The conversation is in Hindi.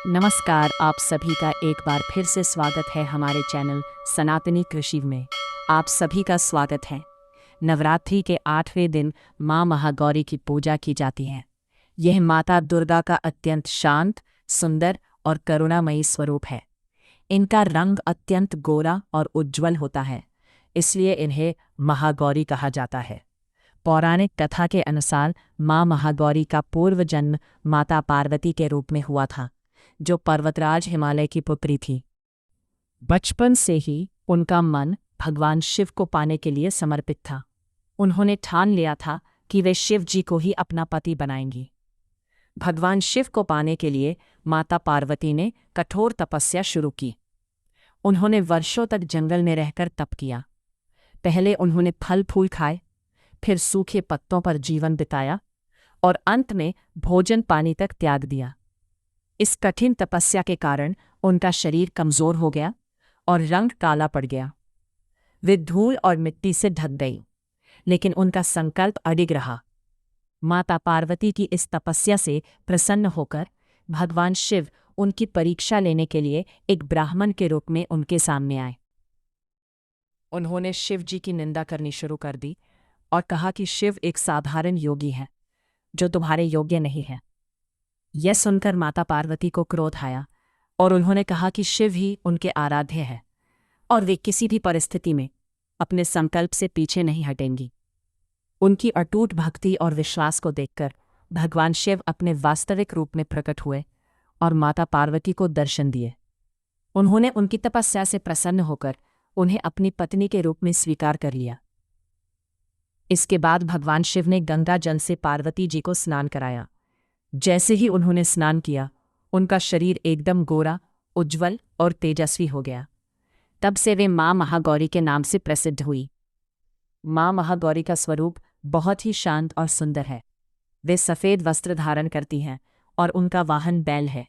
नमस्कार, आप सभी का एक बार फिर से स्वागत है हमारे चैनल सनातनी कृषि में। आप सभी का स्वागत है। नवरात्रि के 8वें दिन माँ महागौरी की पूजा की जाती है। यह माता दुर्गा का अत्यंत शांत, सुंदर और करुणामयी स्वरूप है। इनका रंग अत्यंत गोरा और उज्ज्वल होता है, इसलिए इन्हें महागौरी कहा जाता है। पौराणिक कथा के अनुसार माँ महागौरी का पूर्व जन्म माता पार्वती के रूप में हुआ था, जो पर्वतराज हिमालय की पुत्री थी। बचपन से ही उनका मन भगवान शिव को पाने के लिए समर्पित था। उन्होंने ठान लिया था कि वे शिव जी को ही अपना पति बनाएंगी। भगवान शिव को पाने के लिए माता पार्वती ने कठोर तपस्या शुरू की। उन्होंने वर्षों तक जंगल में रहकर तप किया। पहले उन्होंने फल फूल खाए, फिर सूखे पत्तों पर जीवन बिताया और अंत में भोजन पानी तक त्याग दिया। इस कठिन तपस्या के कारण उनका शरीर कमजोर हो गया और रंग काला पड़ गया। वे धूल और मिट्टी से ढक गई, लेकिन उनका संकल्प अडिग रहा। माता पार्वती की इस तपस्या से प्रसन्न होकर भगवान शिव उनकी परीक्षा लेने के लिए एक ब्राह्मण के रूप में उनके सामने आए। उन्होंने शिव जी की निंदा करनी शुरू कर दी और कहा कि शिव एक साधारण योगी है, जो तुम्हारे योग्य नहीं है। यह सुनकर माता पार्वती को क्रोध आया और उन्होंने कहा कि शिव ही उनके आराध्य है और वे किसी भी परिस्थिति में अपने संकल्प से पीछे नहीं हटेंगी। उनकी अटूट भक्ति और विश्वास को देखकर भगवान शिव अपने वास्तविक रूप में प्रकट हुए और माता पार्वती को दर्शन दिए। उन्होंने उनकी तपस्या से प्रसन्न होकर उन्हें अपनी पत्नी के रूप में स्वीकार कर लिया। इसके बाद भगवान शिव ने गंगा जल से पार्वती जी को स्नान कराया। जैसे ही उन्होंने स्नान किया, उनका शरीर एकदम गोरा, उज्ज्वल और तेजस्वी हो गया। तब से वे माँ महागौरी के नाम से प्रसिद्ध हुई। माँ महागौरी का स्वरूप बहुत ही शांत और सुंदर है। वे सफ़ेद वस्त्र धारण करती हैं और उनका वाहन बैल है।